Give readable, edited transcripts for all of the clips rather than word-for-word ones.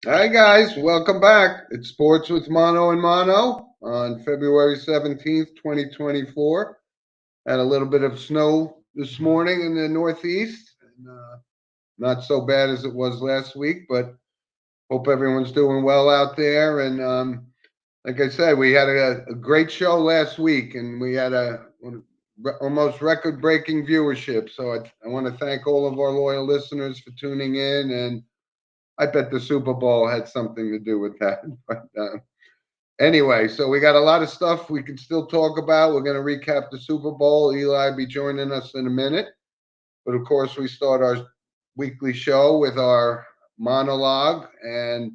Hi guys, welcome back. It's Sports with Mono and Mono on February 17th, 2024. Had a little bit of snow this morning in the Northeast. Not so bad as it was last week, but hope everyone's doing well out there. And like I said, we had a great show last week, and we had a almost record-breaking viewership. So I want to thank all of our loyal listeners for tuning in, and I bet the Super Bowl had something to do with that. But anyway, so we got a lot of stuff we can still talk about. We're going to recap the Super Bowl. Eli will be joining us in a minute. But of course, we start our weekly show with our monologue and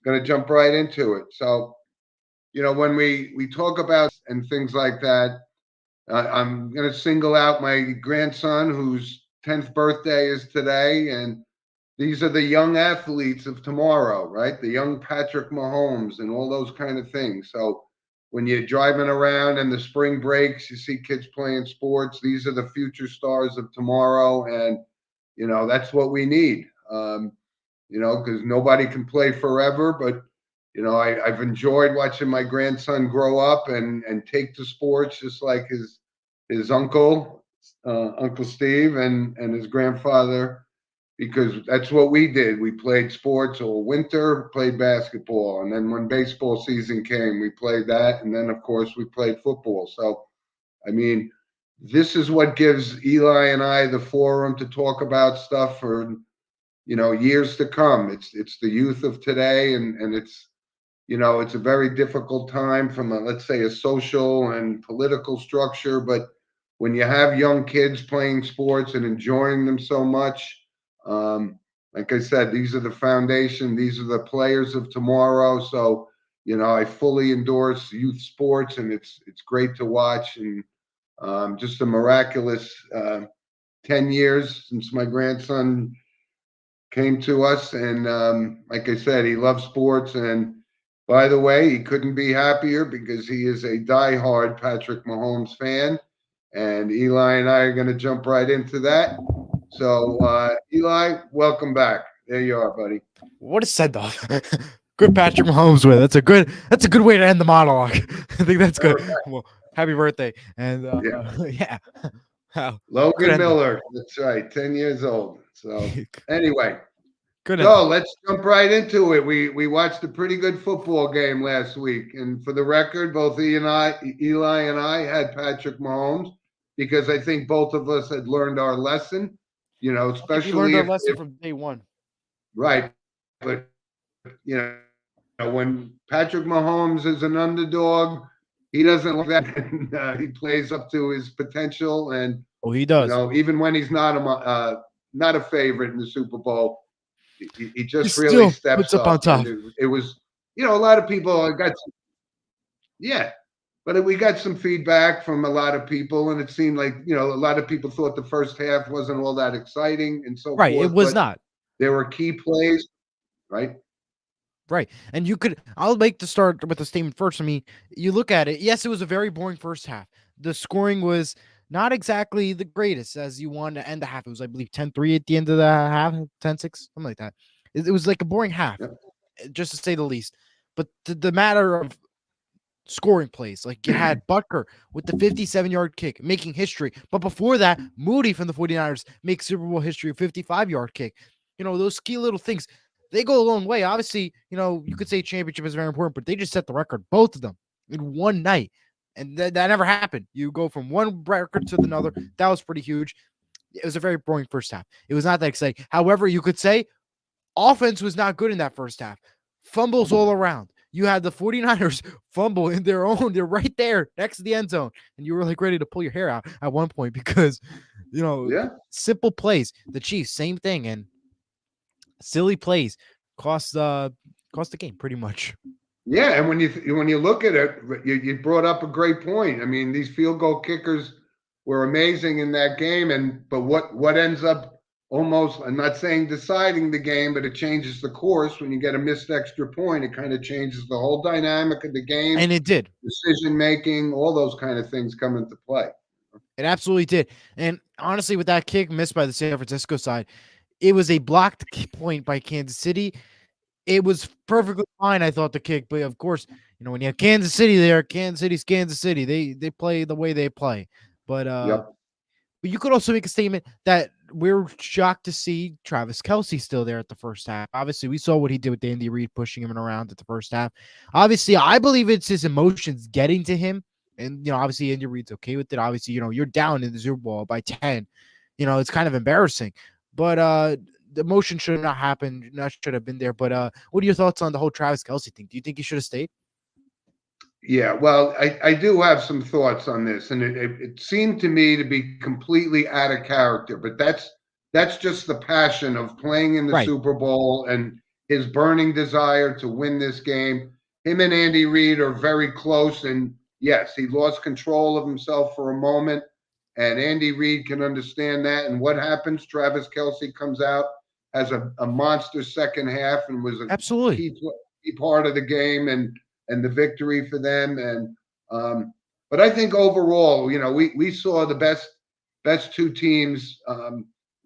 going to jump right into it. So, when we talk about and things like that, I'm going to single out my grandson whose 10th birthday is today. And these are the young athletes of tomorrow, right? The young Patrick Mahomes and all those kind of things. So when you're driving around in the spring breaks, you see kids playing sports. These are the future stars of tomorrow, and that's what we need. Because nobody can play forever, but I've enjoyed watching my grandson grow up and take to sports just like his uncle, Uncle Steve, and his grandfather, because that's what we did. We played sports all winter, played basketball, and then when baseball season came, we played that, and then of course we played football. So, I mean, this is what gives Eli and I the forum to talk about stuff for years to come. It's the youth of today, and it's a very difficult time from let's say a social and political structure, but when you have young kids playing sports and enjoying them so much, um, like I said, these are the foundation. These are the players of tomorrow. So I fully endorse youth sports, and it's great to watch, and just a miraculous 10 years since my grandson came to us. And like I said, he loves sports. And by the way, he couldn't be happier because he is a diehard Patrick Mahomes fan. And Eli and I are going to jump right into that. So, Eli, welcome back. There you are, buddy. What a send off. Good Patrick Mahomes with. That's a good way to end the monologue. I think that's good. All Well, happy birthday. And right. Yeah. yeah. Wow. Good Logan ending. Miller. That's right. 10 years old. So, anyway, Good ending. so let's jump right into it. We watched a pretty good football game last week, and for the record, both Eli and I had Patrick Mahomes because I think both of us had learned our lesson. I think we learned Especially our if lesson from day one. right, but when Patrick Mahomes is an underdog, he doesn't like that, and he plays up to his potential. And Oh, he does. even when he's not a favorite in the Super Bowl, he He just really still puts steps up on up. And top. it was, a lot of people got, yeah, but we got some feedback from a lot of people, and it seemed like, a lot of people thought the first half wasn't all that exciting and so Right. It forth, was but not. there were key plays, right? Right. And I'll make the start with the statement first. I mean, you look at it, yes, it was a very boring first half. The scoring was not exactly the greatest as you wanted to end the half. It was, I believe, 10-3 at the end of the half, 10-6, something like that. It was like a boring half, Yeah. just to say the least. But the matter of scoring plays, like you had Butker with the 57-yard kick, making history. But before that, Moody from the 49ers makes Super Bowl history, a 55-yard kick. Those key little things, they go a long way. Obviously, you could say championship is very important, but they just set the record, both of them, in one night. And that never happened. You go from one record to another. That was pretty huge. It was a very boring first half. It was not that exciting. However, you could say offense was not good in that first half. Fumbles all around. You had the 49ers fumble in their own. They're right there next to the end zone. And you were like ready to pull your hair out at one point because, Yeah. simple plays. The Chiefs, same thing. And silly plays cost the game pretty much. Yeah, and when you look at it, you brought up a great point. I mean, these field goal kickers were amazing in that game, and but what ends up almost, I'm not saying deciding the game, but it changes the course when you get a missed extra point. It kind of changes the whole dynamic of the game, And it did. decision making, all those kind of things come into play. It absolutely did. And honestly, with that kick missed by the San Francisco side, it was a blocked point by Kansas City. It was perfectly fine, I thought, the kick, but of course, when you have Kansas City there, Kansas City's Kansas City. They play the way they play. But Yep. but you could also make a statement that we're shocked to see Travis Kelce still there at the first half. Obviously, we saw what he did with Andy Reid pushing him around at the first half. Obviously, I believe it's his emotions getting to him. And, obviously Andy Reid's okay with it. Obviously, you're down in the Super Bowl by 10. It's kind of embarrassing. But the emotion should have not happened. Not should have been there. But what are your thoughts on the whole Travis Kelce thing? Do you think he should have stayed? Yeah, well, I do have some thoughts on this, and it seemed to me to be completely out of character. But that's just the passion of playing in the Right. Super Bowl and his burning desire to win this game. Him and Andy Reid are very close, and yes, he lost control of himself for a moment, and Andy Reid can understand that. And what happens? Travis Kelce comes out, has a monster second half, and was a Absolutely. key part of the game, and the victory for them. And but I think overall, we saw the best two teams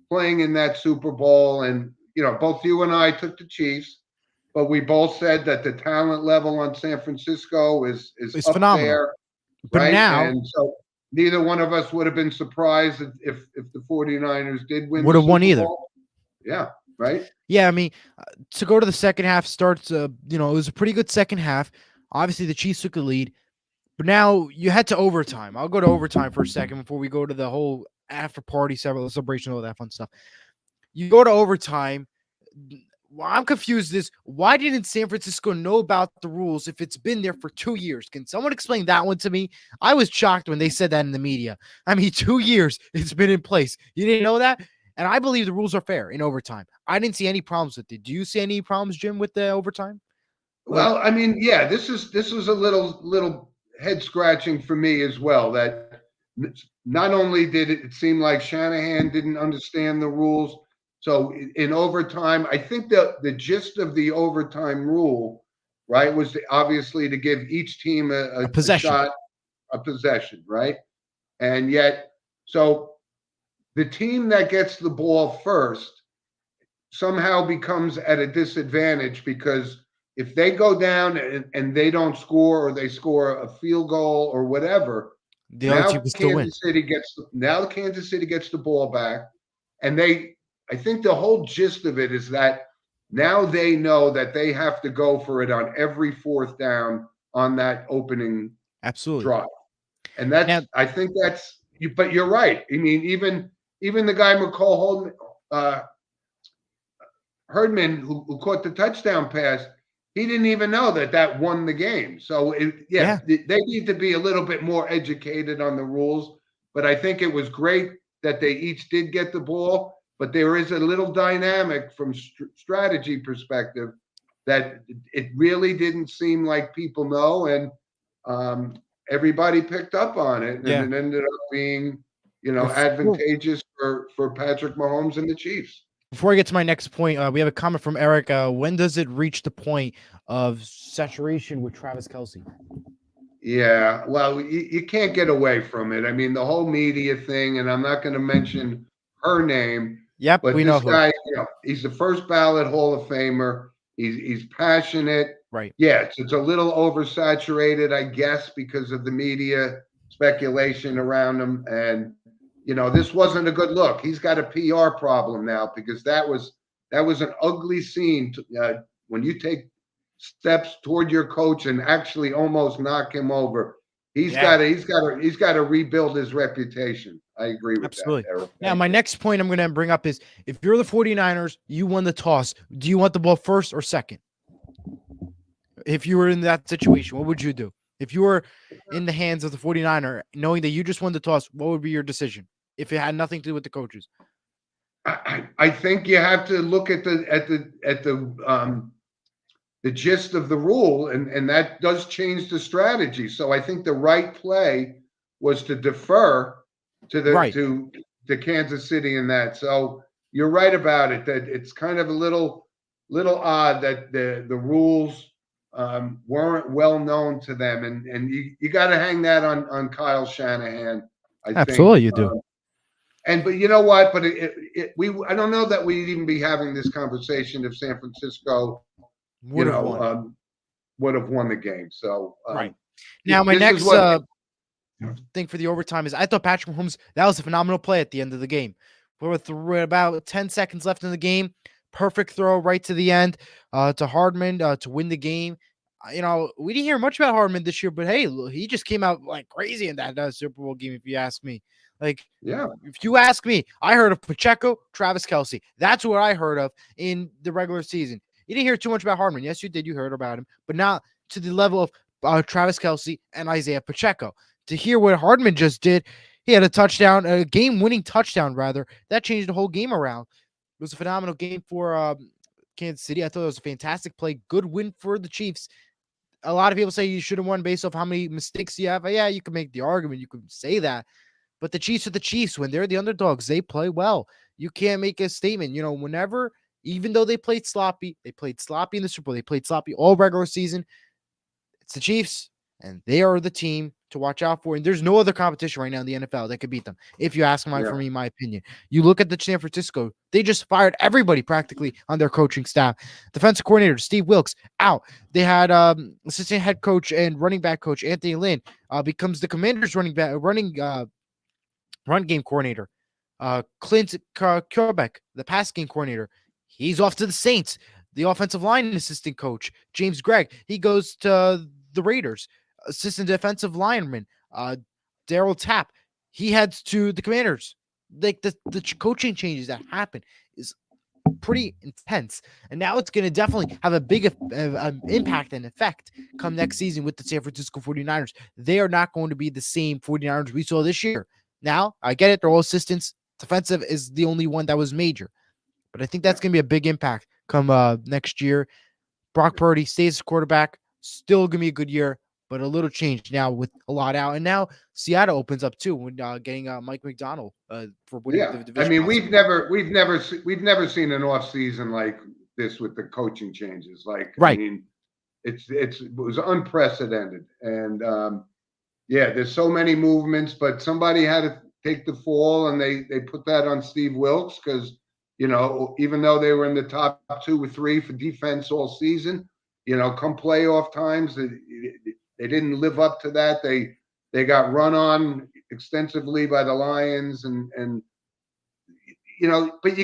playing in that Super Bowl, and both you and I took the Chiefs, but we both said that the talent level on San Francisco is It's up phenomenal. there, But right? now And so neither one of us would have been surprised if the 49ers did win would the have won Super either. Bowl. Yeah, right. Yeah, I mean, to go to the second half starts, it was a pretty good second half. Obviously, the Chiefs took the lead, but now you head to overtime. I'll go to overtime for a second before we go to the whole after party celebration, all that fun stuff. You go to overtime. Well, I'm confused. Why didn't San Francisco know about the rules if it's been there for 2 years? Can someone explain that one to me? I was shocked when they said that in the media. I mean, 2 years it's been in place. You didn't know that? And I believe the rules are fair in overtime. I didn't see any problems with it. Do you see any problems, Jim, with the overtime? Like, Well, I mean, yeah, this was a little head scratching for me as well. That not only did it seem like Shanahan didn't understand the rules, so in overtime, I think the gist of the overtime rule, right, was obviously to give each team a a possession. shot, a possession, right, and yet, so the team that gets the ball first somehow becomes at a disadvantage because if they go down and they don't score or they score a field goal or whatever, The other team can still win. Kansas City gets the ball back, and I think the whole gist of it is that now they know that they have to go for it on every fourth down on that opening Absolutely. drive. And Now, I think that's you, but you're right. I mean, even the guy McCall Herdman, who caught the touchdown pass, he didn't even know that won the game. So, Yeah. they need to be a little bit more educated on the rules. But I think it was great that they each did get the ball. But there is a little dynamic from strategy perspective that it really didn't seem like people know, and everybody picked up on it, and yeah. it ended up being, Before, advantageous for Patrick Mahomes and the Chiefs. before I get to my next point, we have a comment from Eric. When does it reach the point of saturation with Travis Kelce? Yeah, well, you can't get away from it. I mean, the whole media thing, and I'm not going to mention her name, Yep, but we know this who. guy, he's the first ballot Hall of Famer. He's passionate. Right. Yeah, it's a little oversaturated, I guess, because of the media speculation around him. And this wasn't a good look. He's got a PR problem now because that was an ugly scene when you take steps toward your coach and actually almost knock him over. He's Yeah. got to rebuild his reputation. I agree with Absolutely. that, Eric. Now, my next point I'm going to bring up is if you're the 49ers, you won the toss. Do you want the ball first or second? If you were in that situation, what would you do? If you were in the hands of the 49er, knowing that you just won the toss, what would be your decision if it had nothing to do with the coaches? I think you have to look at the gist of the rule, and that does change the strategy. So I think the right play was to defer to Kansas City in that. So you're right about it, that it's kind of a little odd that the rules weren't well known to them, and you got to hang that on Kyle Shanahan. I Absolutely, think you do. but you know what? But I don't know that we'd even be having this conversation if San Francisco you Would have know, won. would have won the game. So Right. Now, my this is next what. thing for the overtime is I thought Patrick Mahomes, that was a phenomenal play at the end of the game. With about 10 seconds left in the game, perfect throw right to the end to Hardman to win the game. We didn't hear much about Hardman this year, but hey, he just came out like crazy in that Super Bowl game, if you ask me. Like, Yeah, if you ask me, I heard of Pacheco, Travis Kelsey. That's what I heard of in the regular season. You didn't hear too much about Hardman. Yes, you did. You heard about him, but not to the level of Travis Kelsey and Isaiah Pacheco. To hear what Hardman just did, he had a touchdown, a game-winning touchdown, rather. That changed the whole game around. It was a phenomenal game for Kansas City. I thought it was a fantastic play. Good win for the Chiefs. A lot of people say you should have won based off how many mistakes you have. Yeah, you can make the argument. You could say that. But the Chiefs are the Chiefs. When they're the underdogs, they play well. You can't make a statement. Whenever, even though they played sloppy in the Super Bowl, they played sloppy all regular season. It's the Chiefs, and they are the team to watch out for. And there's no other competition right now in the NFL that could beat them. If you ask yeah, my opinion, you look at the San Francisco, they just fired everybody practically on their coaching staff. Defensive coordinator Steve Wilks out. They had assistant head coach and running back coach Anthony Lynn becomes the Commanders run game coordinator. Clint Kurbek, the pass game coordinator, he's off to the Saints. The offensive line assistant coach, James Gregg, he goes to the Raiders. Assistant defensive lineman, Daryl Tapp, he heads to the Commanders. Like the coaching changes that happen is pretty intense. And now it's going to definitely have a big impact and effect come next season with the San Francisco 49ers. They are not going to be the same 49ers we saw this year. Now, I get it. They're all assistants. Defensive is the only one that was major. But I think yeah, that's going to be a big impact come next year. Brock Purdy stays quarterback. Still going to be a good year, but a little change now with a lot out. And now Seattle opens up too when getting Mike McDonald for winning yeah. the I division. mean, Possibly. we've never seen an off season like this with the coaching changes. Like, I Right. mean, it was unprecedented, and yeah, there's so many movements, but somebody had to take the fall, and they put that on Steve Wilks because even though they were in the top 2 or 3 for defense all season, come playoff times, they didn't live up to that. They got run on extensively by the Lions, and but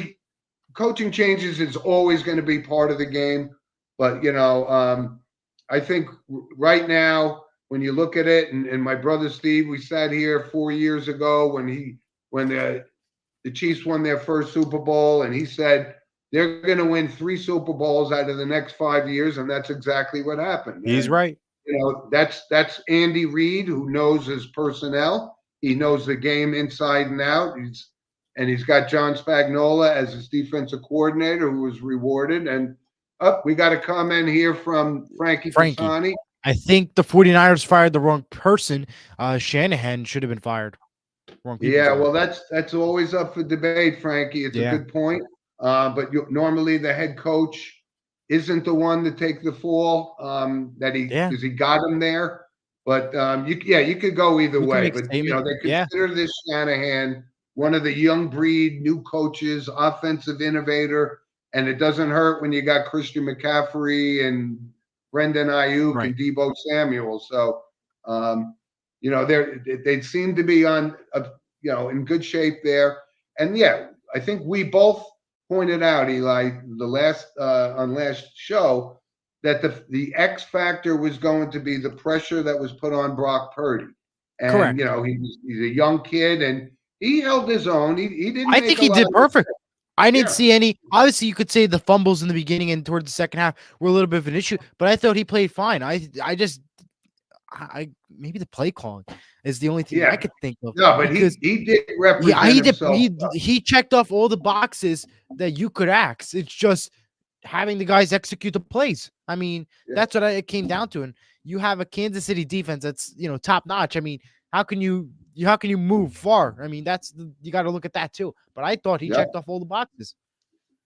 coaching changes is always going to be part of the game. But I think right now, when you look at it, and my brother Steve, we sat here 4 years ago when the Chiefs won their first Super Bowl, and he said they're going to win 3 Super Bowls out of the next 5 years, and that's exactly what happened. He's And right. that's Andy Reid, who knows his personnel. He knows the game inside and out. He's got John Spagnuolo as his defensive coordinator, who was rewarded. And we got a comment here from Frankie Frankie. Pisani. I think the 49ers fired the wrong person. Shanahan should have been fired. Wrong people, Yeah, sorry. well, that's always up for debate, Frankie. It's a Yeah. good point. But normally the head coach isn't the one to take the fall. That he Yeah. because he got him there. But you could go either You can way. make a But statement. they Yeah. consider this Shanahan one of the young breed, new coaches, offensive innovator, and it doesn't hurt when you got Christian McCaffrey and Brendan Ayuk Right. and Debo Samuel. So they seem to be on in good shape there. And yeah, I think we both pointed out, Eli, the last on last show, that the X factor was going to be the pressure that was put on Brock Purdy. And Correct. he's a young kid, and he held his own. He didn't I make think a he lot did of perfect. mistakes. I didn't Yeah, see any. Obviously, you could say the fumbles in the beginning and towards the second half were a little bit of an issue, but I thought he played fine. I maybe the play calling is the only thing I yeah. could think of No, but because he did yeah, represent he did. himself. He checked off all the boxes that you could ask. It's just having the guys execute the plays. I mean, Yeah, that's what it came down to. And you have a Kansas City defense that's top notch. I mean, how can you move far? I mean, you got to look at that too. But I thought he yeah, checked off all the boxes.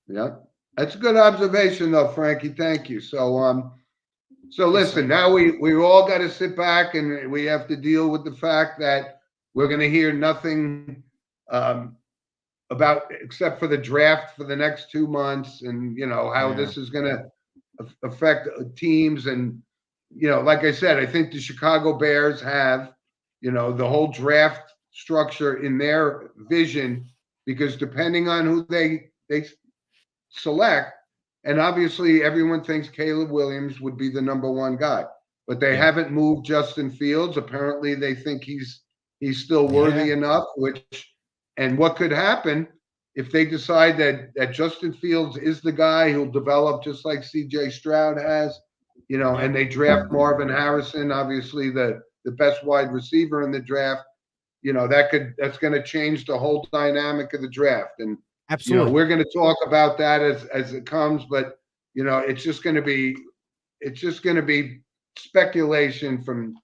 yeah. That's a good observation, though, Frankie. Thank you. So Yes, listen, sir. now we all got to sit back and we have to deal with the fact that we're going to hear nothing um, about except for the draft for the next 2 months, and how Yeah. this is going to affect teams. And, like I said, I think the Chicago Bears have, the whole draft structure in their vision, because depending on who they select, and obviously everyone thinks Caleb Williams would be the number one guy, but they Yeah. haven't moved Justin Fields. Apparently, they think he's still Yeah. worthy enough. And what could happen if they decide that Justin Fields is the guy who'll develop just like C.J. Stroud has, Yeah. and they draft Marvin Harrison, obviously the best wide receiver in the draft. That's going to change the whole dynamic of the draft. And Absolutely. we're going to talk about that as it comes, but it's just going to be speculation from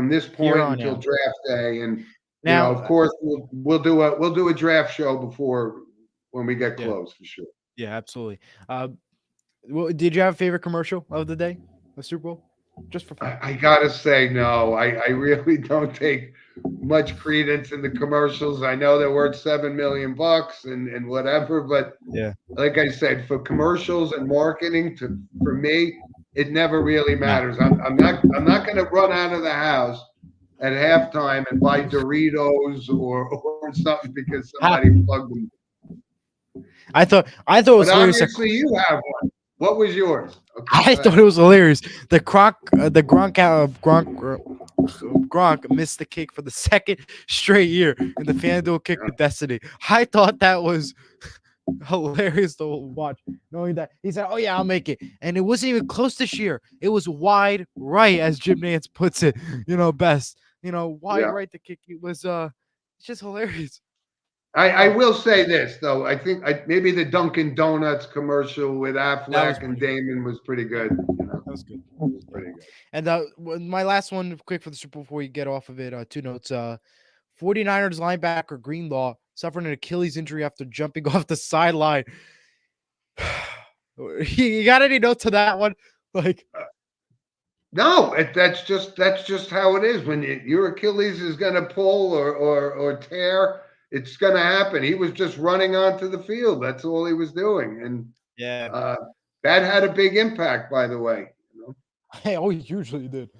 this Here point on until out. draft day. And Now, of course, we'll do a draft show before, when we get yeah, close, for sure. yeah, absolutely. Well, did you have a favorite commercial of the day, the Super Bowl? Just for fun. I gotta say, no, I really don't take much credence in the commercials. I know they're worth $7 million and whatever, but Yeah. like I said, for commercials and marketing, for me, it never really matters. I'm not going to run out of the house at halftime and buy Doritos or something because somebody plugged them. I thought it was But hilarious. obviously, you have one. What was yours? I thought it was hilarious. The Gronk missed the kick for the second straight year in the FanDuel Kick of Destiny. I thought that was hilarious to watch, knowing that he said, "Oh yeah, I'll make it," and it wasn't even close this year. It was wide right, as Jim Nance puts it. Best. Wide right. The kick. It was it's just hilarious. I will say this though. I think maybe the Dunkin' Donuts commercial with Affleck and Damon was pretty good. That was good. Pretty good. And my last one, quick for the Super Bowl before you get off of it. Two notes. 49ers linebacker Greenlaw suffered an Achilles injury after jumping off the sideline. You got any notes to that one? No, that's just how it is. When your Achilles is going to pull or tear, it's going to happen. He was just running onto the field. That's all he was doing, and that had a big impact, by the way. Hey, always usually did.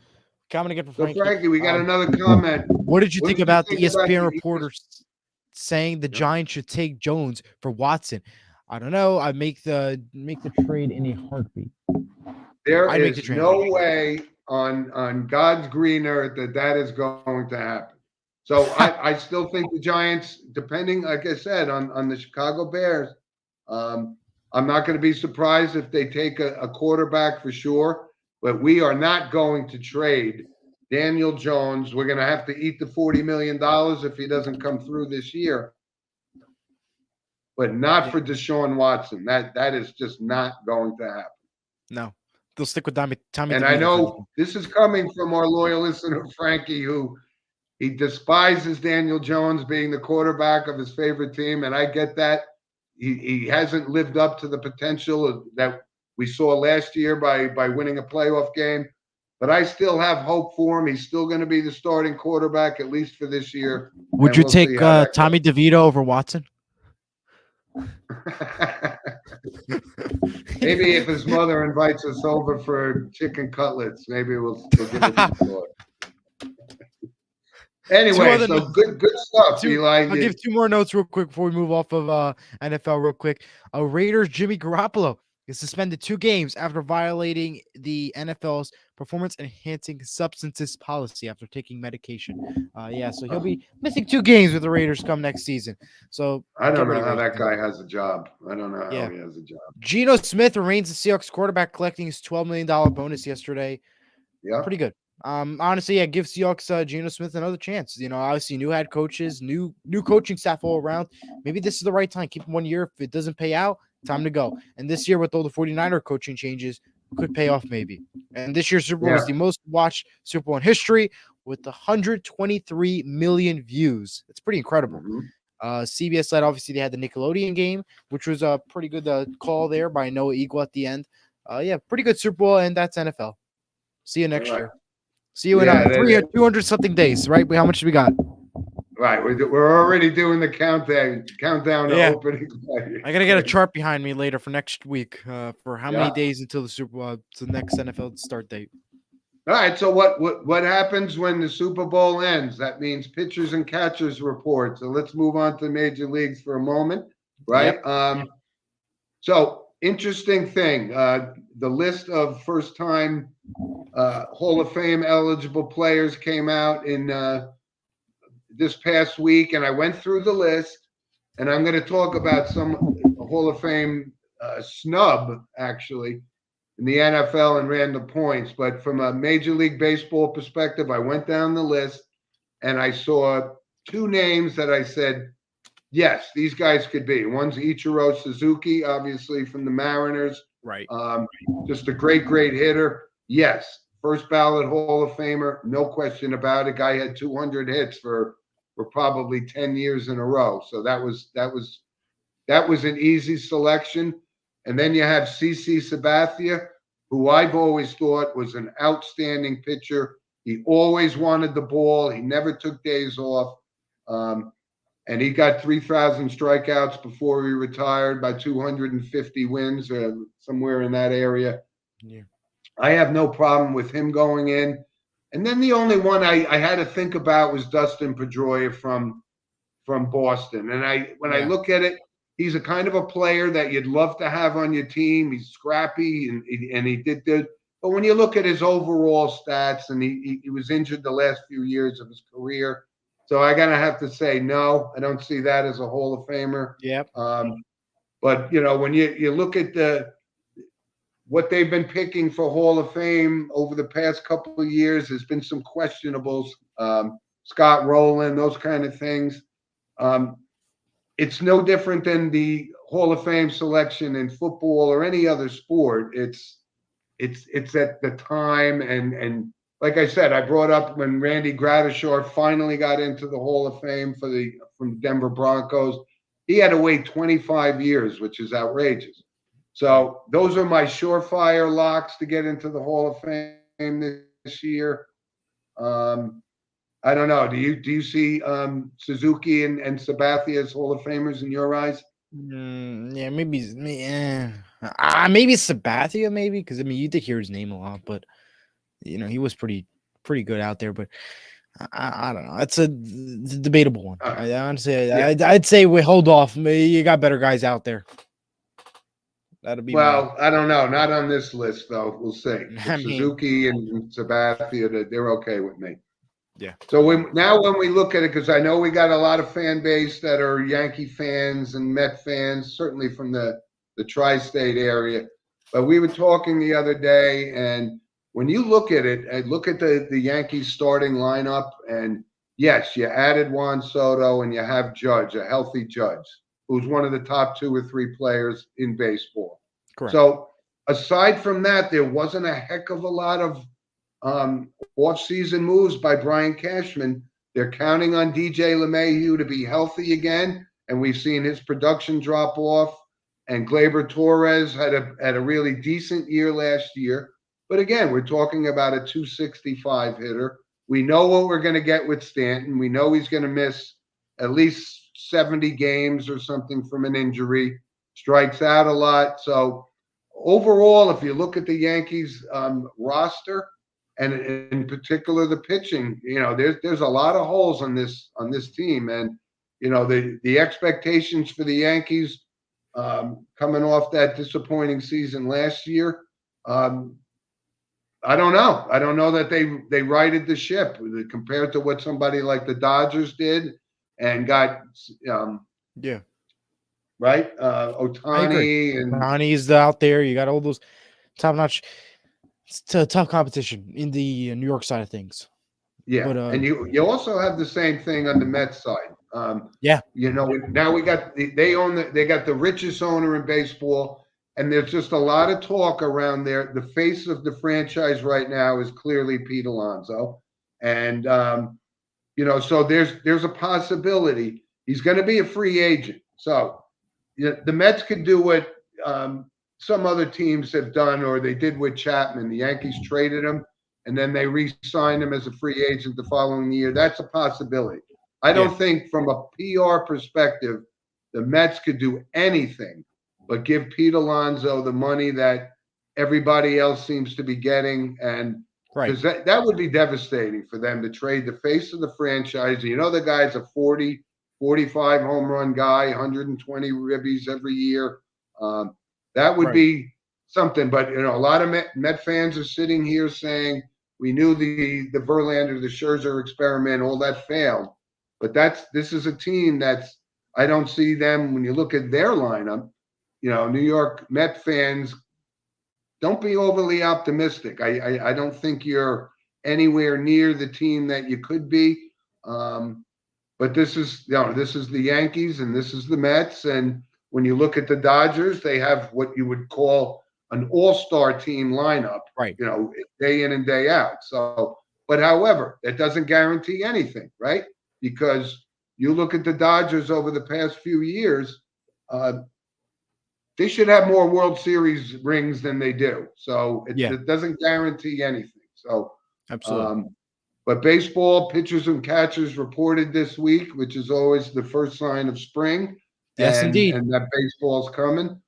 Coming again for Frankie. So Frankie, we got another comment. What did you think about the ESPN reporters saying the Giants should take Jones for Watson? I don't know. I make the trade in a heartbeat. There is no way on God's green earth that is going to happen. So I still think the Giants, depending, like I said, on the Chicago Bears, I'm not going to be surprised if they take a quarterback for sure. But we are not going to trade Daniel Jones. We're going to have to eat the $40 million if he doesn't come through this year. But not for Deshaun Watson. That is just not going to happen. No. They'll stick with Tommy. And I know this is coming from our loyal listener, Frankie, who he despises Daniel Jones being the quarterback of his favorite team. And I get that. He hasn't lived up to the potential that we saw last year by winning a playoff game. But I still have hope for him. He's still going to be the starting quarterback, at least for this year. Would you take Tommy DeVito over Watson? Maybe if his mother invites us over for chicken cutlets, maybe we'll give it a thought. Anyway, so good stuff, Eli. I'll give two more notes real quick before we move off of NFL real quick. Raiders Jimmy Garoppolo is suspended 2 games after violating the NFL's performance-enhancing substances policy after taking medication. So he'll be missing 2 games with the Raiders come next season. So I don't know how that guy has a job. I don't know how he has a job. Geno Smith remains the Seahawks quarterback, collecting his $12 million bonus yesterday. Yeah, pretty good. Honestly, give Seahawks Geno Smith another chance. Obviously new head coaches, new coaching staff all around. Maybe this is the right time. Keep him 1 year. If it doesn't pay out, time to go. And this year with all the 49er coaching changes, could pay off maybe. And this year's Super Bowl is the most watched Super Bowl in history with 123 million views. It's pretty incredible. CBS led, obviously, they had the Nickelodeon game, which was a pretty good call there by Noah Eagle at the end. Pretty good Super Bowl, and that's NFL. See you next year. See you in 200-something days, right? How much do we got? Right, we're already doing the countdown to Yeah, opening I gotta get a day. chart behind me later for next week. For how many Yeah. days until the to the next NFL start date? All right. So what happens when the Super Bowl ends? That means pitchers and catchers report. So let's move on to the major leagues for a moment, Yep. right? So interesting thing. The list of first-time Hall of Fame eligible players came out in this past week, and I went through the list, and I'm going to talk about some Hall of Fame snub actually in the NFL and random points. But from a Major League Baseball perspective, I went down the list and I saw two names that I said, yes, these guys could be. One's Ichiro Suzuki, obviously from the Mariners. Right. Um, just a great hitter. Yes, first ballot Hall of Famer, no question about it. Guy had 200 hits for probably 10 years in a row. So that was an easy selection. And then you have CC Sabathia, who I've always thought was an outstanding pitcher. He always wanted the ball. He never took days off. And he got 3,000 strikeouts before he retired, by 250 wins, somewhere in that area. Yeah. I have no problem with him going in. And then the only one I had to think about was Dustin Pedroia from Boston. And when I Yeah. look at it, he's a kind of a player that you'd love to have on your team. He's scrappy and he did good. But when you look at his overall stats, and he was injured the last few years of his career, so I gotta have to say no. I don't see that as a Hall of Famer. Yep. But when you look at what they've been picking for Hall of Fame over the past couple of years, there's been some questionables. Scott Rowland, those kind of things. It's no different than the Hall of Fame selection in football or any other sport. It's at the time, and like I said, I brought up when Randy Gradishar finally got into the Hall of Fame from the Denver Broncos. He had to wait 25 years, which is outrageous. So those are my surefire locks to get into the Hall of Fame this year. I don't know. Do you see Suzuki and Sabathia as Hall of Famers in your eyes? Yeah, maybe. Maybe Sabathia, maybe, because I mean you did hear his name a lot, but he was pretty good out there. But I don't know. It's a debatable one. I honestly, Yeah. I'd say we hold off. You got better guys out there. That'll be Well, I don't know. Not on this list, though. We'll see. I But mean, Suzuki and Sabathia, they're okay with me. yeah. So when we look at it, because I know we got a lot of fan base that are Yankee fans and Met fans, certainly from the tri-state area. But we were talking the other day, and when you look at it, and look at the Yankees starting lineup, and yes, you added Juan Soto and you have Judge, a healthy Judge, who's one of the top 2 or 3 players in baseball. Correct. So aside from that, there wasn't a heck of a lot of off-season moves by Brian Cashman. They're counting on DJ LeMahieu to be healthy again, and we've seen his production drop off. And Gleyber Torres had a really decent year last year. But again, we're talking about a 265 hitter. We know what we're going to get with Stanton. We know he's going to miss at least 70 games or something from an injury. Strikes out a lot. So overall, if you look at the Yankees roster, and in particular the pitching, there's a lot of holes on this team, and the expectations for the Yankees coming off that disappointing season last year. I don't know. I don't know that they righted the ship compared to what somebody like the Dodgers did and got Yeah. right I agree. Ohtani and Ronnie's out there. You got all those top notch. It's a tough competition in the New York side of things. yeah, But and you also have the same thing on the Mets side. yeah, Now we got they got the richest owner in baseball, and there's just a lot of talk around there. The face of the franchise right now is clearly Pete Alonso, and so there's a possibility he's going to be a free agent. So the Mets could do what some other teams have done, or they did with Chapman. The Yankees traded him, and then they re-signed him as a free agent the following year. That's a possibility. I Yeah. don't think from a PR perspective, the Mets could do anything but give Pete Alonso the money that everybody else seems to be getting. And Right. because that would be devastating for them to trade the face of the franchise. You know, the guy's a 40, 45 home run guy, 120 ribbies every year. Um, that would Right. be something. But, you know, a lot of Met fans are sitting here saying, we knew the Verlander, the Scherzer experiment, all that failed. But this is a team that's I don't see them when you look at their lineup. You know, New York Met fans, don't be overly optimistic. I don't think you're anywhere near the team that you could be. Um, but this is the Yankees and this is the Mets. And when you look at the Dodgers, they have what you would call an all-star team lineup, Right. you know, day in and day out. So, but however, that doesn't guarantee anything, right? Because you look at the Dodgers over the past few years, uh, they should have more World Series rings than they do. So Yeah. it doesn't guarantee anything. So, Absolutely. um, but baseball pitchers and catchers reported this week, which is always the first sign of spring, Yes, indeed. and that baseball's coming.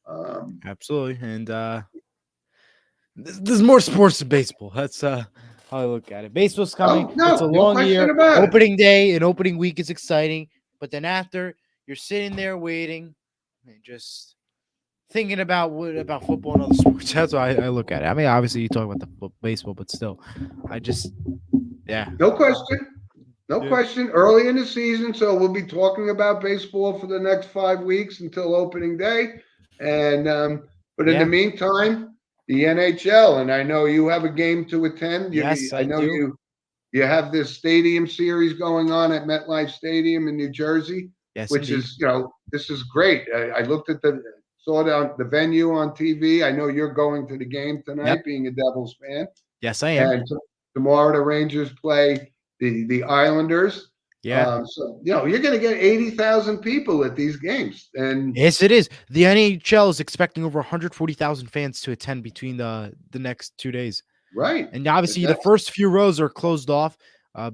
Um, Absolutely. And there's more sports than baseball. That's how I look at it. Baseball's coming. oh It's a no, no long question year. about it. Opening day and opening week is exciting, but then after you're sitting there waiting and just thinking about what about football and other sports. That's why I look at it. I mean, obviously you talk about the baseball, but still, I just yeah. No question. No Yeah. question. Early in the season, so we'll be talking about baseball for the next 5 weeks until opening day. And but in the Yeah. meantime, the NHL, and I know you have a game to attend. Yes, I I know do. you have this stadium series going on at MetLife Stadium in New Jersey, Yes, which indeed. is this is great. I looked at saw the venue on TV. I know you're going to the game Yep. tonight, being a Devils fan, Yes, I am. and tomorrow the Rangers play the Islanders. Yeah. So you know you're going to get 80,000 people at these games, and Yes, it is. The NHL is expecting over 140,000 fans to attend between the next 2 days. right, And obviously, the that's first few rows are closed off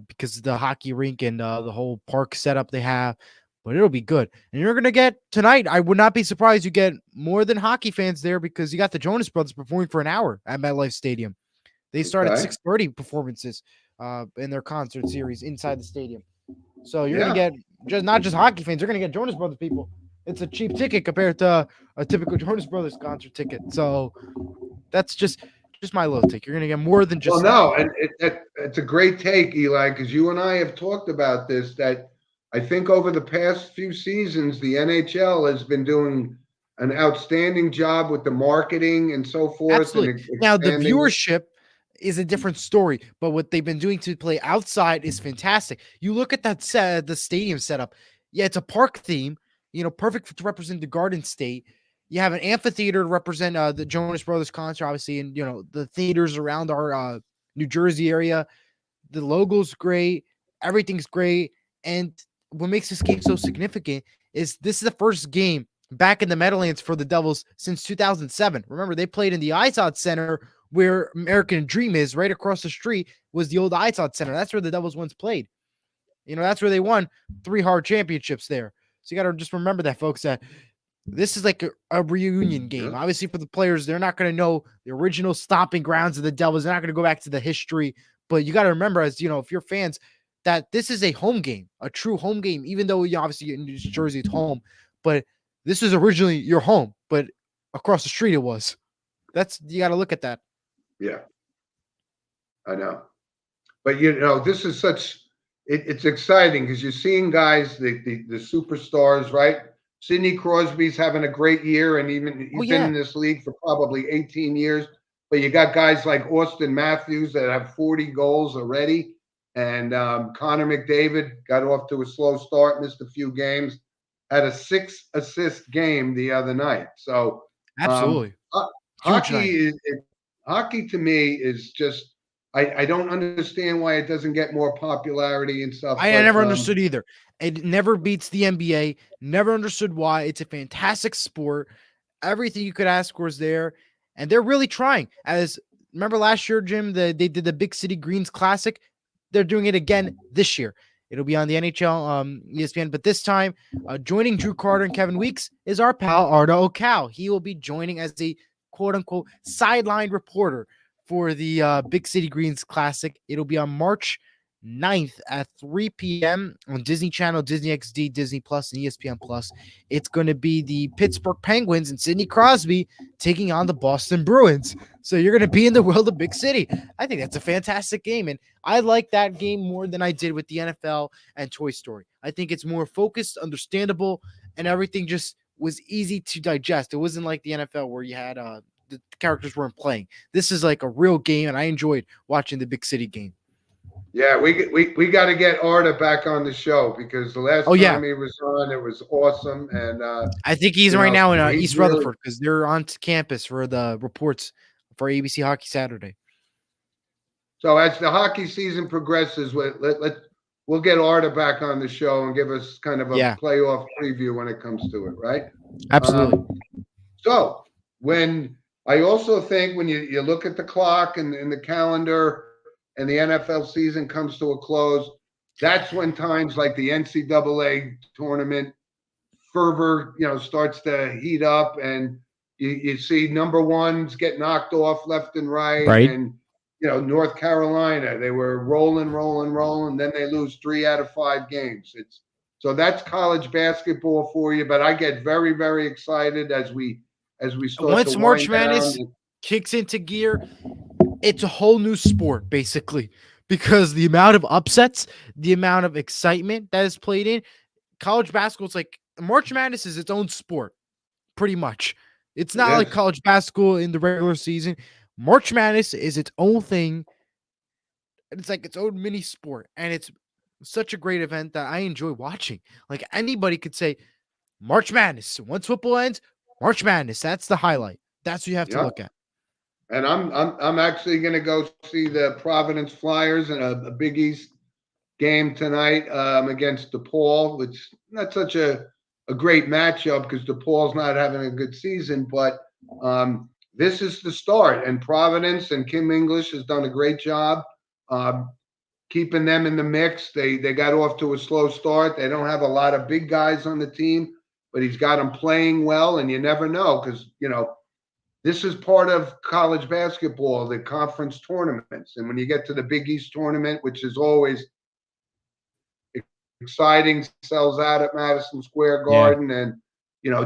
because of the hockey rink and the whole park setup they have. But it'll be good. And you're gonna get tonight. I would not be surprised you get more than hockey fans there because you got the Jonas Brothers performing for an hour at MetLife Stadium. They start at okay. 6:30 performances in their concert series inside the stadium. So you're gonna Yeah, get just not just hockey fans. You're gonna get Jonas Brothers people. It's a cheap ticket compared to a typical Jonas Brothers concert ticket. So that's just my little take. You're gonna get more than well, just that. no, and it's a great take, Eli, because you and I have talked about this. That I think over the past few seasons, the NHL has been doing an outstanding job with the marketing and so forth, and Absolutely. Now the expanding. viewership is a different story, but what they've been doing to play outside is fantastic. You look at that set, the stadium setup. Yeah, it's a park theme, perfect to represent the Garden State. You have an amphitheater to represent the Jonas Brothers concert, obviously, and the theaters around our New Jersey area. The logo's great, everything's great, and what makes this game so significant is this is the first game back in the Meadowlands for the Devils since 2007. Remember, they played in the ISOT Center where American Dream is. Right across the street was the old ISOT Center. That's where the Devils once played. That's where they won 3 hard championships there. So you got to just remember that, folks, that this is like a reunion game. Yeah, Obviously, for the players, they're not going to know the original stomping grounds of the Devils. They're not going to go back to the history. But you got to remember, as if you're fans, that this is a home game, a true home game, even though you obviously in New Jersey, it's home. But this is originally your home, but across the street it was. You got to look at that. yeah, I know. But this is it's exciting because you're seeing guys, the superstars, right? Sidney Crosby's having a great year, and even Oh he's been yeah, in this league for probably 18 years. But you got guys like Austin Matthews that have 40 goals already, and Connor McDavid got off to a slow start, missed a few games, had a 6 assist game the other night. So absolutely, huge night. hockey hockey to me is just I don't understand why it doesn't get more popularity and stuff, I but never understood either. It never beats the NBA. Never understood why. It's a fantastic sport. Everything you could ask for is there, and they're really trying. As remember last year, Jim, they did the Big City Greens Classic. They're doing it again this year. It'll be on the NHL ESPN. But this time, joining Drew Carter and Kevin Weeks is our pal Arda Ocal. He will be joining as a quote unquote sideline reporter for the Big City Greens Classic. It'll be on March 9th at 3 p.m. on Disney Channel, Disney XD, Disney Plus, and ESPN Plus. It's going to be the Pittsburgh Penguins and Sidney Crosby taking on the Boston Bruins. So you're going to be in the world of Big City. I think that's a fantastic game. And I like that game more than I did with the NFL and Toy Story. I think it's more focused, understandable, and everything just was easy to digest. It wasn't like the NFL where you had the characters weren't playing. This is like a real game, and I enjoyed watching the Big City game. Yeah, we got to get Arda back on the show because the last time he was on, it was awesome. And I think he's right now in East Rutherford because they're on campus for the reports for ABC Hockey Saturday. So as the hockey season progresses, we'll get Arda back on the show and give us kind of a playoff preview when it comes to it, right? Absolutely. So when I also think when you look at the clock and the calendar and the NFL season comes to a close, that's when times like the NCAA tournament fervor, starts to heat up, and you see number ones get knocked off left and right. And North Carolina, they were rolling. Then they lose 3 out of 5 games. So that's college basketball for you. But I get very, very excited as we start once to March Madness kicks into gear. It's a whole new sport, basically, because the amount of upsets, the amount of excitement that is played in college basketball, it's like March Madness is its own sport, pretty much. It's not like college basketball in the regular season. March Madness is its own thing. It's like its own mini sport, and it's such a great event that I enjoy watching. Like anybody could say, March Madness. Once football ends, March Madness. That's the highlight. That's what you have to look at. And I'm actually going to go see the Providence Flyers in a Big East game tonight against DePaul, which is not such a great matchup because DePaul's not having a good season. But this is the start. And Providence and Kim English has done a great job keeping them in the mix. They got off to a slow start. They don't have a lot of big guys on the team, but he's got them playing well. And you never know because, this is part of college basketball, the conference tournaments. And when you get to the Big East tournament, which is always exciting, sells out at Madison Square Garden. And,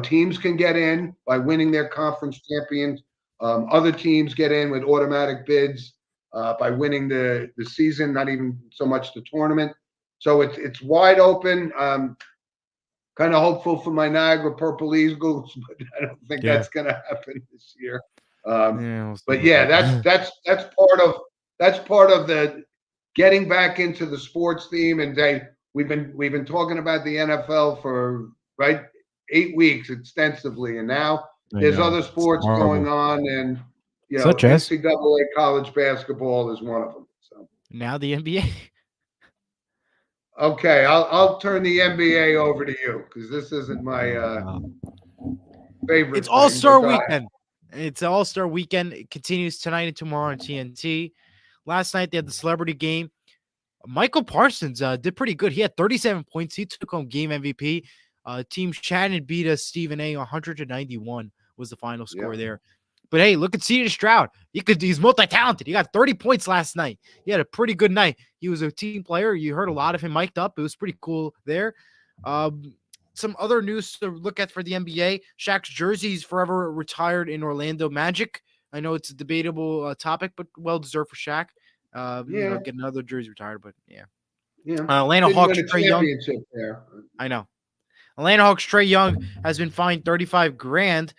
teams can get in by winning their conference champions. Other teams get in with automatic bids by winning the season, not even so much the tournament. So it's wide open. Kind of hopeful for my Niagara Purple Eagles, but I don't think that's going to happen this year. That's part of the getting back into the sports theme. And we've been talking about the NFL for 8 weeks extensively, and now there's other sports going on, and NCAA college basketball is one of them. So now the NBA. Okay, I'll turn the NBA over to you because this isn't my favorite. It's All-Star Weekend. It's All-Star Weekend. It continues tonight and tomorrow on TNT. Last night they had the celebrity game. Michael Parsons did pretty good. He had 37 points. He took home game MVP. Team Shannon beat us Stephen A. 191 was the final score there. But hey, look at C.J. Stroud. He's multi-talented. He got 30 points last night. He had a pretty good night. He was a team player. You heard a lot of him mic'd up. It was pretty cool there. Some other news to look at for the NBA. Shaq's jersey is forever retired in Orlando Magic. I know it's a debatable topic, but well-deserved for Shaq. Get another jersey retired, but yeah. Atlanta Hawks Trae Young. There. I know. Atlanta Hawks Trae Young has been fined $35,000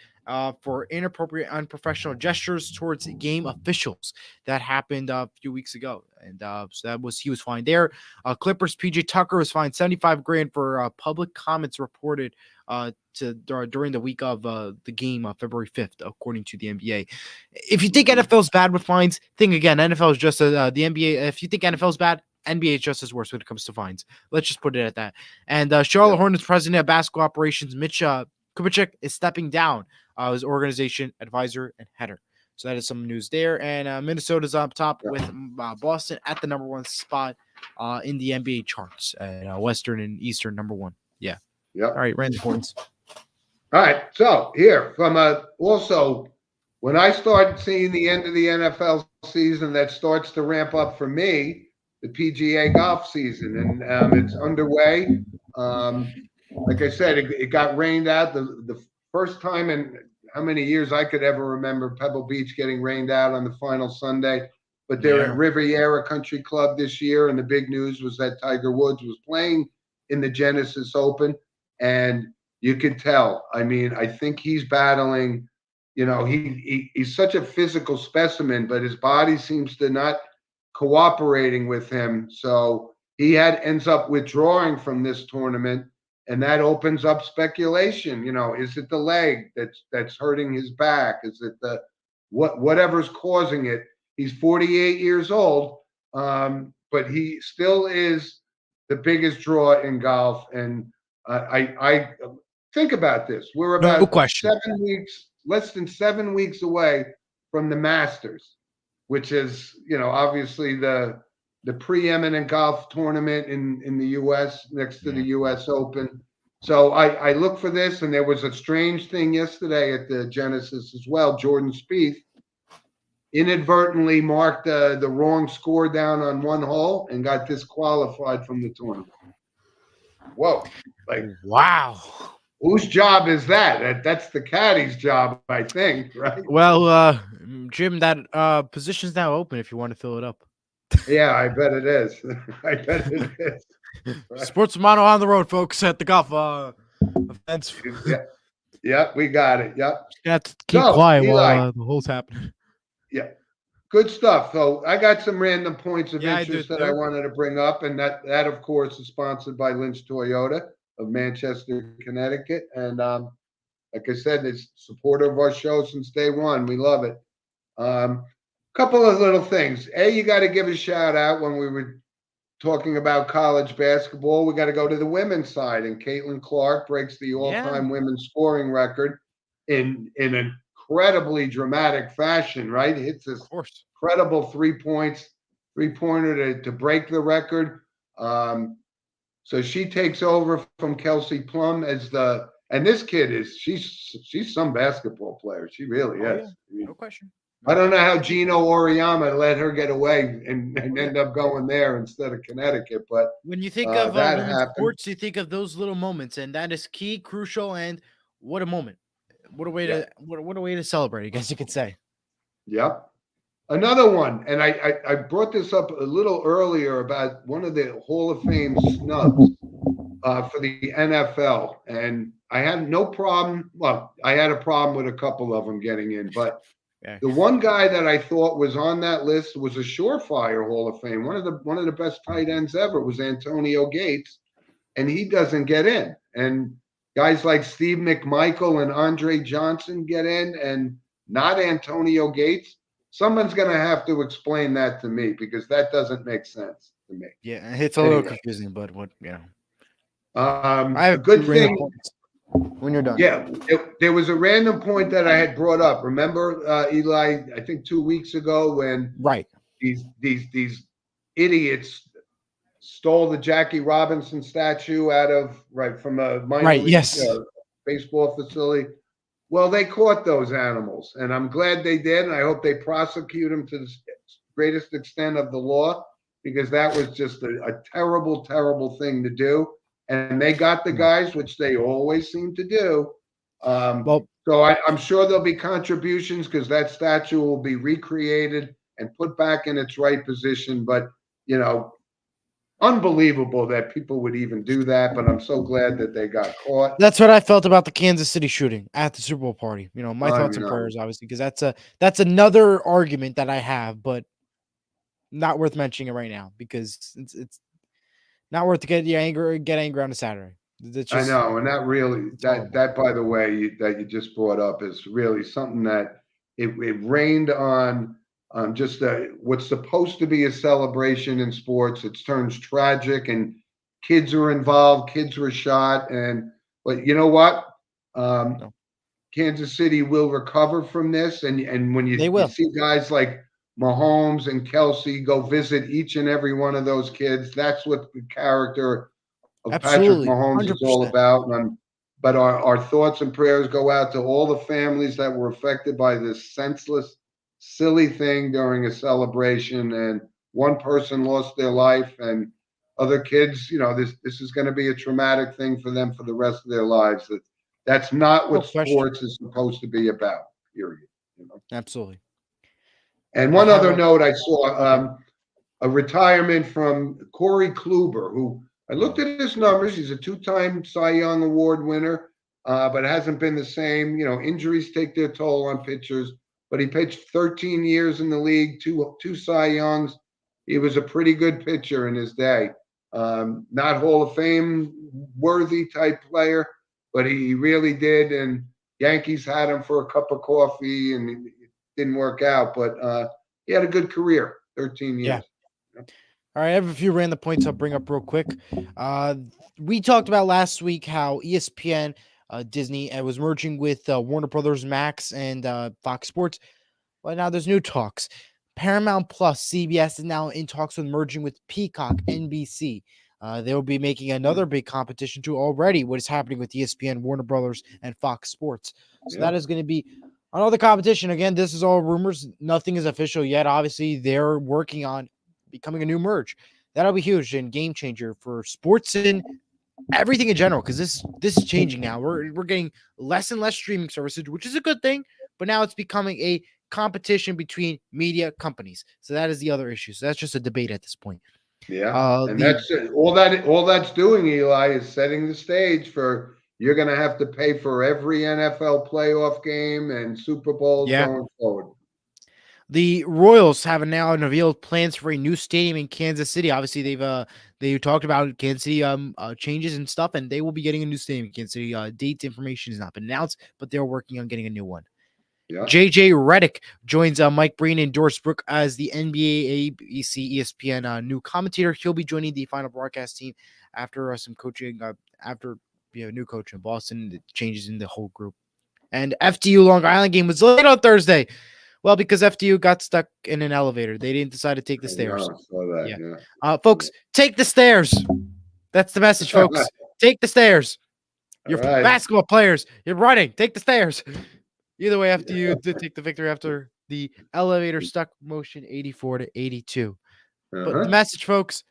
for inappropriate, unprofessional gestures towards game officials. That happened a few weeks ago, and so he was fined there. Clippers PJ Tucker was fined $75,000 for public comments reported during the week of the game February 5th, according to the NBA. If you think NFL's bad with fines, think again. NFL is just the NBA. If you think NFL's bad, NBA is just as worse when it comes to fines. Let's just put it at that. And Charlotte Hornets president of basketball operations, Mitch Kubicek, is stepping down as organization advisor and header. So that is some news there. And Minnesota's up top with Boston at the number 1 spot in the NBA charts at Western and Eastern number one. Yeah. Yep. All right, random points. All right. So here also when I start seeing the end of the NFL season, that starts to ramp up for me, the PGA golf season, and it's underway. Like I said, it got rained out the first time in how many years I could ever remember Pebble Beach getting rained out on the final Sunday. But they're at Riviera Country Club this year, and the big news was that Tiger Woods was playing in the Genesis Open, and you could tell. I mean, I think he's battling. You know, he's such a physical specimen, but his body seems to not cooperating with him. So he ends up withdrawing from this tournament, and that opens up speculation. You know, is it the leg that's hurting his back? Is it the whatever's causing it? He's 48 years old, but he still is the biggest draw in golf. And I think about this. We're about No question. less than 7 weeks away from the Masters, which is, you know, obviously the preeminent golf tournament in the U.S. next to the U.S. Open. So I look for this, and there was a strange thing yesterday at the Genesis as well. Jordan Spieth inadvertently marked the wrong score down on one hole and got disqualified from the tournament. Whoa. Like, wow. Whose job is that? That's the caddy's job, I think, right? Well, Jim, that position's now open if you want to fill it up. Yeah, I bet it is. I bet it is. Right. Sports Mono on the road, folks, at the golf events. Yeah, we got it. Yep. You have to keep quiet Eli, while the hole's happening. Yeah. Good stuff. So I got some random points of interest that I wanted to bring up, and that of course is sponsored by Lynch Toyota of Manchester, Connecticut, and like I said, it's a supporter of our show since day one. We love it. Couple of little things. You got to give a shout out when we were talking about college basketball. We got to go to the women's side, and Caitlin Clark breaks the all-time women's scoring record in an incredibly dramatic fashion. Right, hits this incredible 3-pointer to break the record. So she takes over from Kelsey Plum and this kid she's some basketball player. She really is. Yeah. No question. I don't know how Gino Oriyama let her get away and end up going there instead of Connecticut. But when you think of sports, you think of those little moments, and that is key, crucial, and what a moment! What a way to celebrate, I guess you could say. Yep. Another one, and I brought this up a little earlier about one of the Hall of Fame snubs for the NFL, and I had no problem. Well, I had a problem with a couple of them getting in, but the one guy that I thought was on that list was a surefire Hall of Fame. One of the best tight ends ever was Antonio Gates, and he doesn't get in. And guys like Steve McMichael and Andre Johnson get in, and not Antonio Gates. Someone's going to have to explain that to me because that doesn't make sense to me. Yeah, it's a little confusing, but I have a good thing. When you're done. Yeah, there was a random point that I had brought up. Remember, Eli, I think 2 weeks ago when these idiots stole the Jackie Robinson statue from a minor league baseball facility. Well, they caught those animals, and I'm glad they did, and I hope they prosecute them to the greatest extent of the law, because that was just a terrible, terrible thing to do. And they got the guys, which they always seem to do. So I'm sure there'll be contributions because that statue will be recreated and put back in its right position. But, unbelievable that people would even do that. But I'm so glad that they got caught. That's what I felt about the Kansas City shooting at the Super Bowl party. My thoughts and prayers, obviously, because that's another argument that I have, but not worth mentioning it right now because it's not worth to get angry on a Saturday. I know, and that really that by the way that you just brought up is really something that it rained on just what's supposed to be a celebration in sports. It turns tragic, and kids are involved. Kids were shot, but you know what? Kansas City will recover from this, and when you see guys like Mahomes and Kelsey go visit each and every one of those kids. That's what the character of Patrick Absolutely. Mahomes is all 100%. about. But our thoughts and prayers go out to all the families that were affected by this senseless, silly thing during a celebration. And one person lost their life, and other kids, this is going to be a traumatic thing for them for the rest of their lives. That's not No what question. sports is supposed to be about. Period. Absolutely. And I one have other a note I saw. okay. A retirement from Corey Kluber, who I looked at his numbers. He's a two-time Cy Young Award winner, but hasn't been the same. Injuries take their toll on pitchers, but he pitched 13 years in the league, two Cy Youngs. He was a pretty good pitcher in his day. Not Hall of Fame worthy type player, but he really did. And Yankees had him for a cup of coffee, and it didn't work out. But he had a good career, 13 Yeah. years. All right, I have a few random points I'll bring up real quick. Uh, we talked about last week how ESPN, Disney, was merging with Warner Brothers, Max, and Fox Sports. Well, now there's new talks. Paramount Plus, CBS is now in talks with merging with Peacock, NBC. They will be making another big competition to already what is happening with ESPN, Warner Brothers, and Fox Sports. So Yeah. that is going to be another competition. Again, this is all rumors. Nothing is official yet. Obviously, they're working on becoming a new merge. That'll be huge and game changer for sports and everything in general, because this is changing now. We're getting less and less streaming services, which is a good thing, but now it's becoming a competition between media companies. So that is the other issue. So that's just a debate at this point. Yeah, and The that's it. All that's doing, Eli, is setting the stage for you're going to have to pay for every NFL playoff game and Super Bowls yeah, going forward. the Royals have now unveiled plans for a new stadium in Kansas City. Obviously, they talked about Kansas City changes and stuff, and they will be getting a new stadium in Kansas City. Date information has not been announced, but they're working on getting a new one. Yeah, JJ Redick joins Mike Breen and Doris Brooke as the NBA, ABC, ESPN new commentator. He'll be joining the final broadcast team after some coaching, after new coach in Boston, the changes in the whole group. And FDU Long Island game was late on Thursday. Well, because FDU got stuck in an elevator. They didn't decide to take the I know. stairs. I saw that. Yeah. Yeah. Folks, take the stairs. That's the message, folks. Take the stairs. All You're right. basketball players. You're running. Take the stairs. Either way, FDU did take the victory after the elevator stuck motion 84-82. But the Uh-huh. message, folks,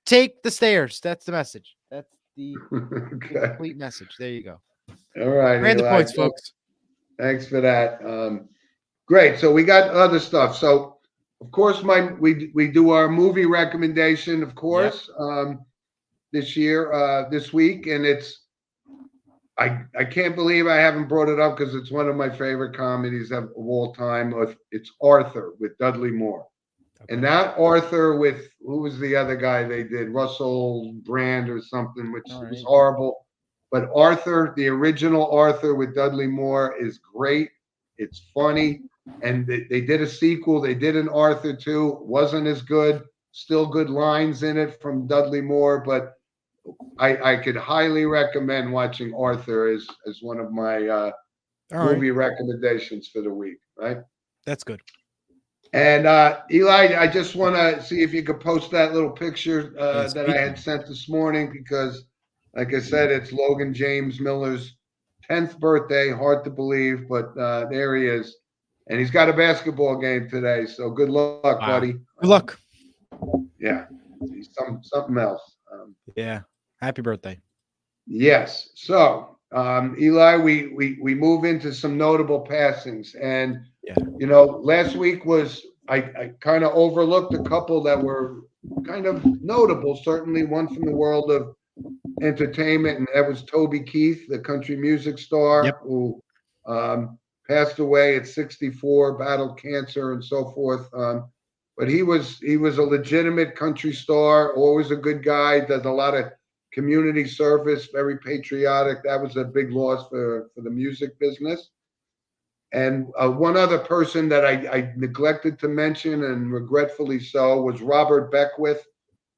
take the stairs. That's the message. That's the Okay. complete message. There you go. All right, Random Eli. points, So folks. thanks for that. Great. So we got other stuff. So of course, we do our movie recommendation, of Yep. course, this week, and I can't believe I haven't brought it up because it's one of my favorite comedies of all time. It's Arthur with Dudley Moore. And Okay. not Arthur with who was the other guy they did, Russell Brand or something, which All was right. horrible. But Arthur, the original Arthur with Dudley Moore, is great. It's funny. And they did a sequel. They did an Arthur 2. Wasn't as good. Still good lines in it from Dudley Moore. But I could highly recommend watching Arthur as one of my All right. movie recommendations for the week, right? That's good. And Eli, I just want to see if you could post that little picture Yes. that I had sent this morning because, like I said, it's Logan James Miller's 10th birthday. Hard to believe, but there he is. And he's got a basketball game today. So good luck, Wow. buddy. Good luck. Yeah, he's something else. Yeah. Happy birthday. Yes. So, Eli, we move into some notable passings, and Yeah. last week was I kind of overlooked a couple that were kind of notable. Certainly, one from the world of entertainment, and that was Toby Keith, the country music Yep. star, who passed away at 64, battled cancer, and so forth. But he was a legitimate country star, always a good guy, does a lot of community service, very patriotic. That was a big loss for the music business. And one other person that I neglected to mention, and regretfully so, was Robert Beckwith,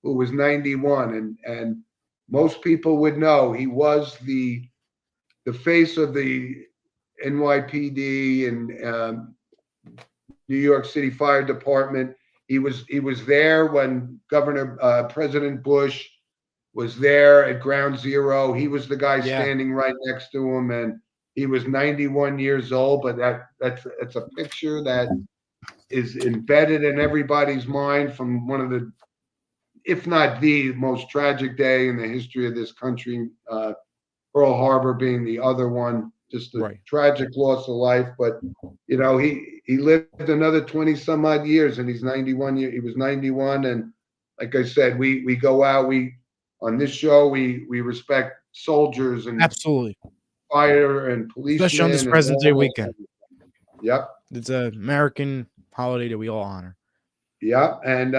who was 91. And most people would know he was the face of the NYPD and New York City Fire Department. He was there when President Bush was there at Ground Zero. He was the guy Yeah. standing right next to him, and he was 91 years old. But that's a picture that is embedded in everybody's mind from one of the, if not the most tragic day in the history of this country. Pearl Harbor being the other one, just a Right. tragic loss of life. But he lived another 20 some odd years, and he's 91. He was 91, and like I said, we go out. We on this show we respect soldiers and Absolutely. fire and Especially on this policemen and President's Day all weekend. that. Yep. It's an American holiday that we all honor. Yep. And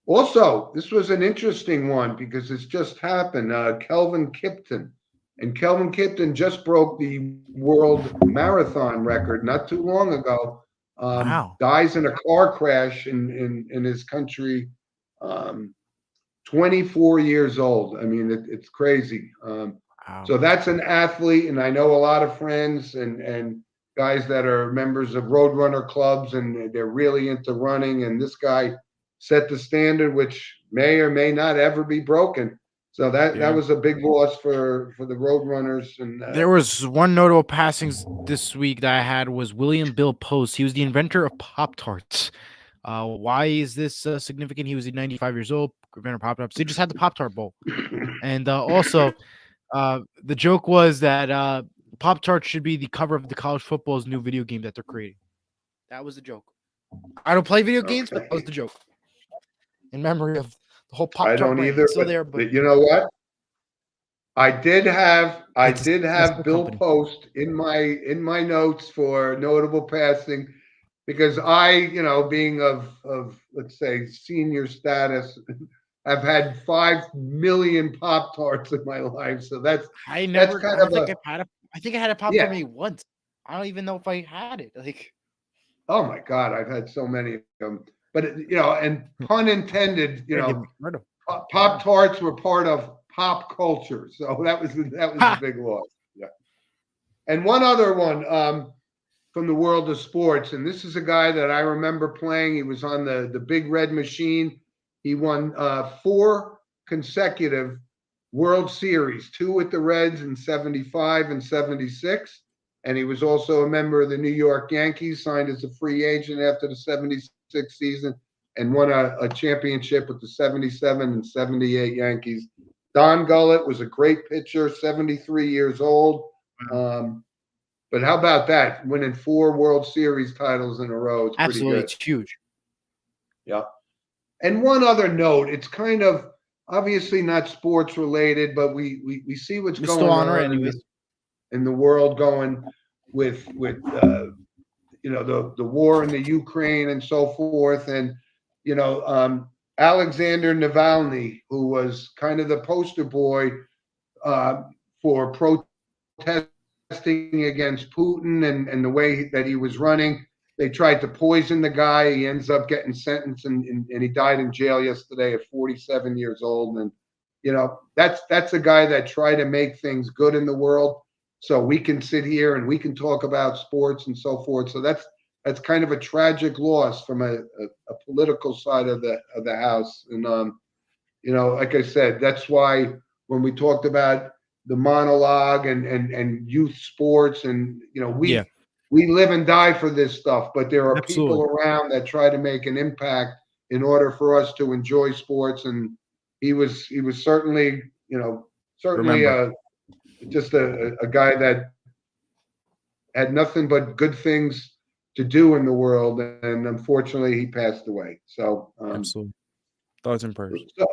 also, this was an interesting one because it's just happened. Kelvin Kipton. And Kelvin Kipton just broke the world marathon record not too long ago. Wow. Dies in a car crash in his country. 24 years old. I mean, it's crazy. Wow. So that's an athlete, and I know a lot of friends and guys that are members of Roadrunner clubs, and they're really into running. And this guy set the standard, which may or may not ever be broken. So that was a big loss for the Roadrunners. And there was one notable passings this week that I had was William Bill Post. He was the inventor of Pop-Tarts. Why is this significant? He was 95 years old. Inventor of Pop-Tarts. He just had the Pop-Tart bowl. And also, the joke was that Pop-Tarts should be the cover of the college football's new video game that they're creating. That was the joke. I don't play video games, but that was the joke. In memory of the whole Pop-Tart I don't brand. either. It's still there, but you know what? I did have successful Bill company. Post in my notes for notable passing because I, being of let's say senior status, I've had 5 million Pop Tarts in my life. So that's I kind don't of think I've had a. I think I had a Pop Tart maybe once. I don't even know if I had it. Like, oh my God, I've had so many of them. But and pun intended, Pop Tarts were part of pop culture, so that was a big loss. Yeah. And one other one from the world of sports, and this is a guy that I remember playing. He was on the Big Red Machine. He won 4 consecutive World Series, 2 with the Reds in 75 and 76. And he was also a member of the New York Yankees, signed as a free agent after the 76 season, and won a championship with the 77 and 78 Yankees. Don Gullett was a great pitcher, 73 years old. But how about that? Winning 4 World Series titles in a row. It's pretty good. It's huge. Yeah. And one other note, it's kind of obviously not sports related, but we see what's going on in the world going with the war in the Ukraine and so forth. And, Alexander Navalny, who was kind of the poster boy for protesting against Putin and the way that he was running. They tried to poison the guy. He ends up getting sentenced and he died in jail yesterday at 47 years old. And, that's a guy that tried to make things good in the world. So we can sit here and we can talk about sports and so forth. So that's kind of a tragic loss from a political side of the house. And, like I said, that's why when we talked about the monologue and youth sports and, we live and die for this stuff, but there are people around that try to make an impact in order for us to enjoy sports. And he was certainly, just a guy that had nothing but good things to do in the world, and unfortunately he passed away. So absolutely, thoughts and prayers. So,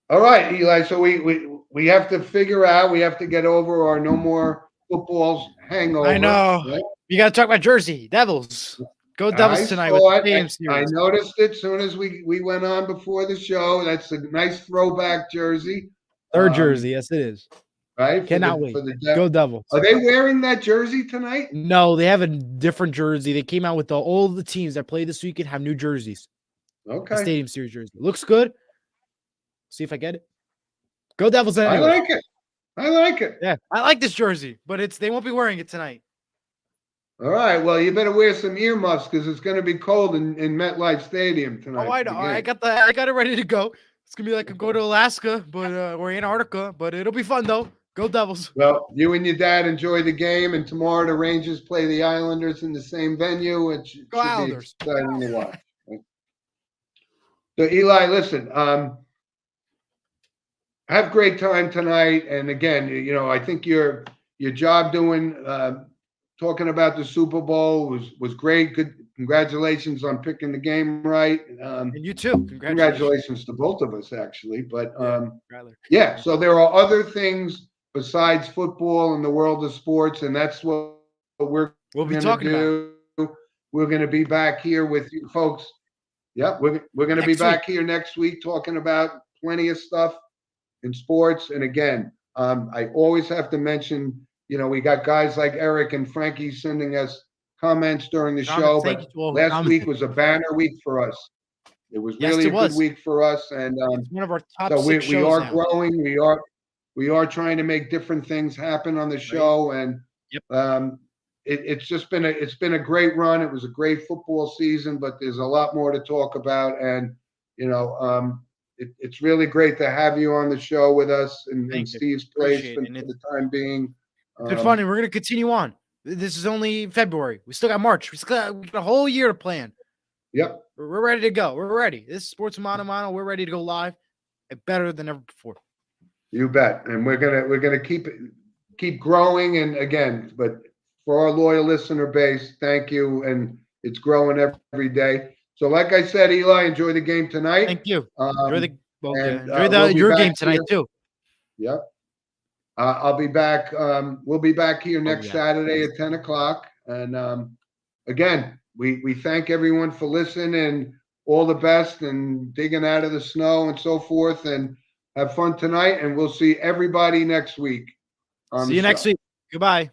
all right, Eli. So we have to figure out. We have to get over our no more footballs hangover. I know. Right? You got to talk about Jersey Devils. Go Devils tonight with the Stadium Series. I noticed it as soon as we went on before the show. That's a nice throwback jersey. Third jersey, yes, it is. Right? Cannot wait. Go Devils. Are they wearing that jersey tonight? No, they have a different jersey. They came out with all the teams that play this weekend have new jerseys. Okay. The Stadium Series jersey. Looks good. See if I get it. Go Devils anyway. I like it. Yeah, I like this jersey, but they won't be wearing it tonight. All right. Well, you better wear some earmuffs because it's going to be cold in MetLife Stadium tonight. Oh, I know. I got it ready to go. It's gonna be like I'm going to Alaska, but or Antarctica, but it'll be fun though. Go Devils. Well, you and your dad enjoy the game, and tomorrow the Rangers play the Islanders in the same venue, which Go should be Islanders. exciting to watch. So, Eli, listen, have great time tonight. And again, I think your job doing talking about the Super Bowl was great. Good, congratulations on picking the game right. And you too. Congratulations to both of us, actually. But Yeah. so there are other things besides football in the world of sports, and that's what we'll We'll be going to talking about. do. We're going to be back here with you folks. Yep, we're going to be Next back here next week talking about plenty of stuff in sports. And again, I always have to mention, we got guys like Eric and Frankie sending us comments during the show, Thank but you to all who last commented. week was a banner week for us. It was Yes, really it a was. good week for us, and It's one of our top so we 6 shows are now. growing. We are trying to make different things happen on the show, and Yep. it's just been a great run. It was a great football season, but there's a lot more to talk about, and it's really great to have you on the show with us in Steve's place Appreciate for it. the time being. Good fun, and we're gonna continue on. This is only February. We still got March. We got a whole year to plan. Yep. We're ready to go. We're ready. This is Sports Mano Mano. We're ready to go live, and better than ever before. You bet. And we're gonna keep growing. And again, but for our loyal listener base, thank you. And it's growing every day. So, like I said, Eli, enjoy the game tonight. Thank you. Enjoy we'll your game tonight too. Yep. I'll be back. We'll be back here next Saturday at 10 o'clock. And again, we thank everyone for listening and all the best and digging out of the snow and so forth. And have fun tonight. And we'll see everybody next week. See you next week. Goodbye.